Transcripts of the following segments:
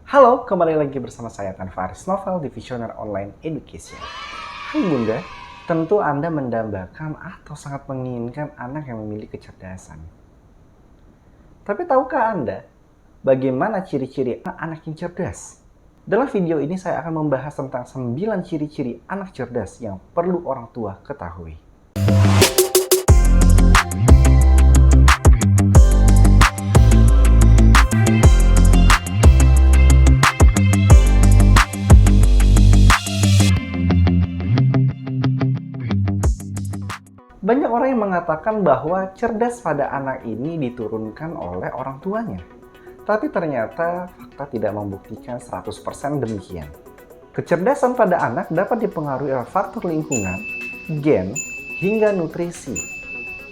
Halo, kembali lagi bersama saya Tan Faris Novel di Visioner Online Education. Hai Bunda, tentu Anda mendambakan atau sangat menginginkan anak yang memiliki kecerdasan. Tapi tahukah Anda bagaimana ciri-ciri anak yang cerdas? Dalam video ini saya akan membahas tentang 9 ciri-ciri anak cerdas yang perlu orang tua ketahui. Banyak orang yang mengatakan bahwa cerdas pada anak ini diturunkan oleh orang tuanya. Tapi ternyata fakta tidak membuktikan 100% demikian. Kecerdasan pada anak dapat dipengaruhi oleh faktor lingkungan, gen, hingga nutrisi.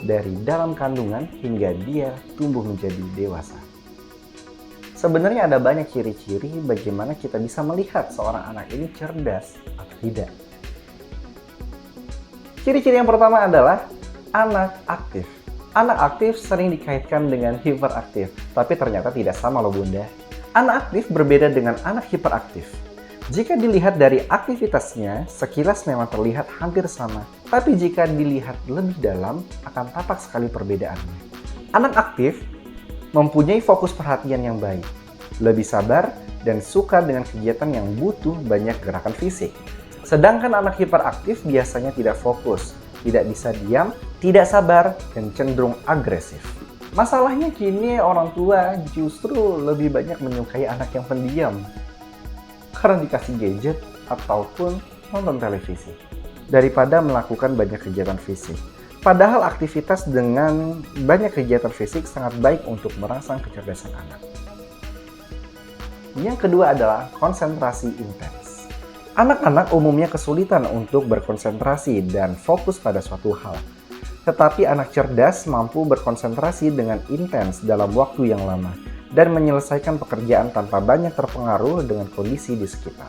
Dari dalam kandungan hingga dia tumbuh menjadi dewasa. Sebenarnya ada banyak ciri-ciri bagaimana kita bisa melihat seorang anak ini cerdas atau tidak. Ciri-ciri yang pertama adalah anak aktif. Anak aktif sering dikaitkan dengan hiperaktif, tapi ternyata tidak sama loh Bunda. Anak aktif berbeda dengan anak hiperaktif. Jika dilihat dari aktivitasnya, sekilas memang terlihat hampir sama. Tapi jika dilihat lebih dalam, akan tampak sekali perbedaannya. Anak aktif mempunyai fokus perhatian yang baik, lebih sabar, dan suka dengan kegiatan yang butuh banyak gerakan fisik. Sedangkan anak hiperaktif biasanya tidak fokus, tidak bisa diam, tidak sabar, dan cenderung agresif. Masalahnya kini orang tua justru lebih banyak menyukai anak yang pendiam karena dikasih gadget ataupun nonton televisi daripada melakukan banyak kegiatan fisik. Padahal aktivitas dengan banyak kegiatan fisik sangat baik untuk merangsang kecerdasan anak. Yang kedua adalah konsentrasi intens. Anak-anak umumnya kesulitan untuk berkonsentrasi dan fokus pada suatu hal. Tetapi anak cerdas mampu berkonsentrasi dengan intens dalam waktu yang lama dan menyelesaikan pekerjaan tanpa banyak terpengaruh dengan kondisi di sekitar.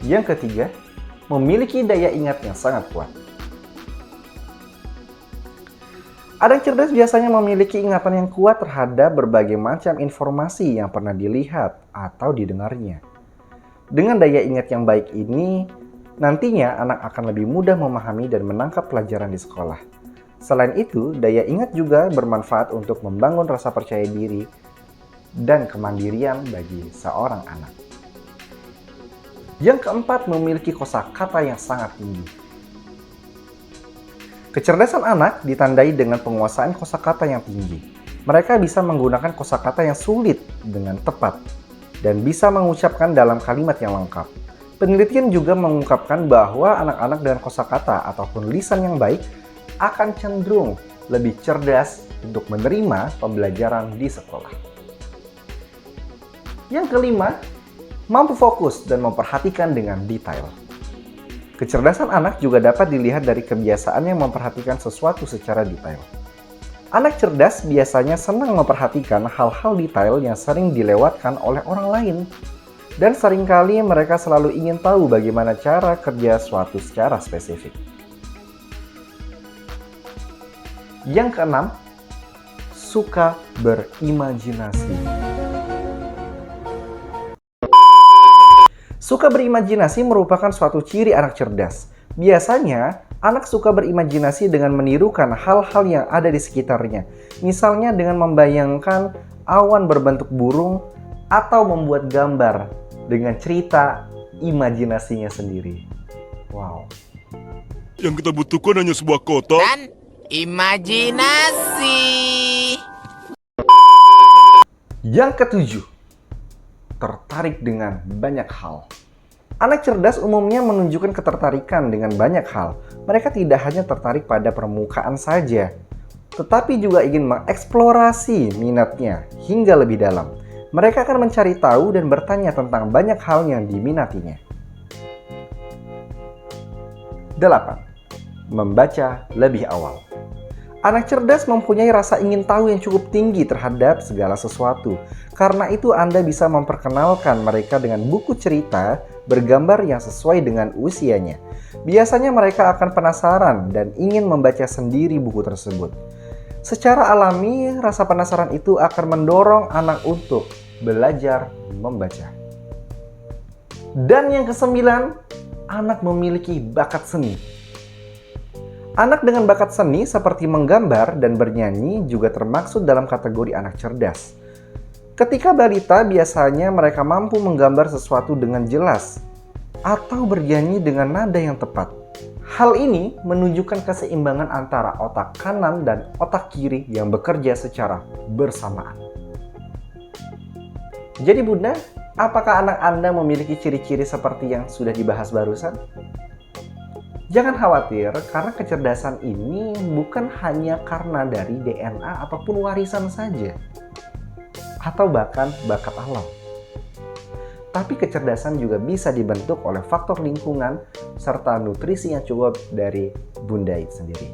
Yang ketiga, memiliki daya ingat yang sangat kuat. Anak cerdas biasanya memiliki ingatan yang kuat terhadap berbagai macam informasi yang pernah dilihat atau didengarnya. Dengan daya ingat yang baik ini, nantinya anak akan lebih mudah memahami dan menangkap pelajaran di sekolah. Selain itu, daya ingat juga bermanfaat untuk membangun rasa percaya diri dan kemandirian bagi seorang anak. Yang keempat, memiliki kosakata yang sangat tinggi. Kecerdasan anak ditandai dengan penguasaan kosakata yang tinggi. Mereka bisa menggunakan kosakata yang sulit dengan tepat dan bisa mengucapkan dalam kalimat yang lengkap. Penelitian juga mengungkapkan bahwa anak-anak dengan kosakata ataupun lisan yang baik akan cenderung lebih cerdas untuk menerima pembelajaran di sekolah. Yang kelima, mampu fokus dan memperhatikan dengan detail. Kecerdasan anak juga dapat dilihat dari kebiasaannya memperhatikan sesuatu secara detail. Anak cerdas biasanya senang memperhatikan hal-hal detail yang sering dilewatkan oleh orang lain. Dan seringkali mereka selalu ingin tahu bagaimana cara kerja suatu secara spesifik. Yang keenam, suka berimajinasi. Suka berimajinasi merupakan suatu ciri anak cerdas. Biasanya, anak suka berimajinasi dengan menirukan hal-hal yang ada di sekitarnya. Misalnya dengan membayangkan awan berbentuk burung atau membuat gambar dengan cerita imajinasinya sendiri. Wow. Yang kita butuhkan hanya sebuah kotak dan imajinasi. Yang ketujuh, tertarik dengan banyak hal. Anak cerdas umumnya menunjukkan ketertarikan dengan banyak hal. Mereka tidak hanya tertarik pada permukaan saja, tetapi juga ingin mengeksplorasi minatnya hingga lebih dalam. Mereka akan mencari tahu dan bertanya tentang banyak hal yang diminatinya. 8. Membaca lebih awal. Anak cerdas mempunyai rasa ingin tahu yang cukup tinggi terhadap segala sesuatu. Karena itu Anda bisa memperkenalkan mereka dengan buku cerita bergambar yang sesuai dengan usianya. Biasanya mereka akan penasaran dan ingin membaca sendiri buku tersebut. Secara alami, rasa penasaran itu akan mendorong anak untuk belajar membaca. Dan yang kesembilan, anak memiliki bakat seni. Anak dengan bakat seni seperti menggambar dan bernyanyi juga termaksud dalam kategori anak cerdas. Ketika balita, biasanya mereka mampu menggambar sesuatu dengan jelas atau bernyanyi dengan nada yang tepat. Hal ini menunjukkan keseimbangan antara otak kanan dan otak kiri yang bekerja secara bersamaan. Jadi Bunda, apakah anak Anda memiliki ciri-ciri seperti yang sudah dibahas barusan? Jangan khawatir, karena kecerdasan ini bukan hanya karena dari DNA ataupun warisan saja, atau bahkan bakat alam. Tapi kecerdasan juga bisa dibentuk oleh faktor lingkungan serta nutrisi yang cukup dari Bunda itu sendiri.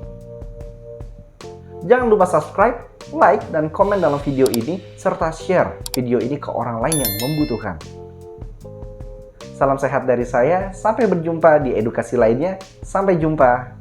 Jangan lupa subscribe, like, dan komen dalam video ini, serta share video ini ke orang lain yang membutuhkan. Salam sehat dari saya, sampai berjumpa di edukasi lainnya. Sampai jumpa.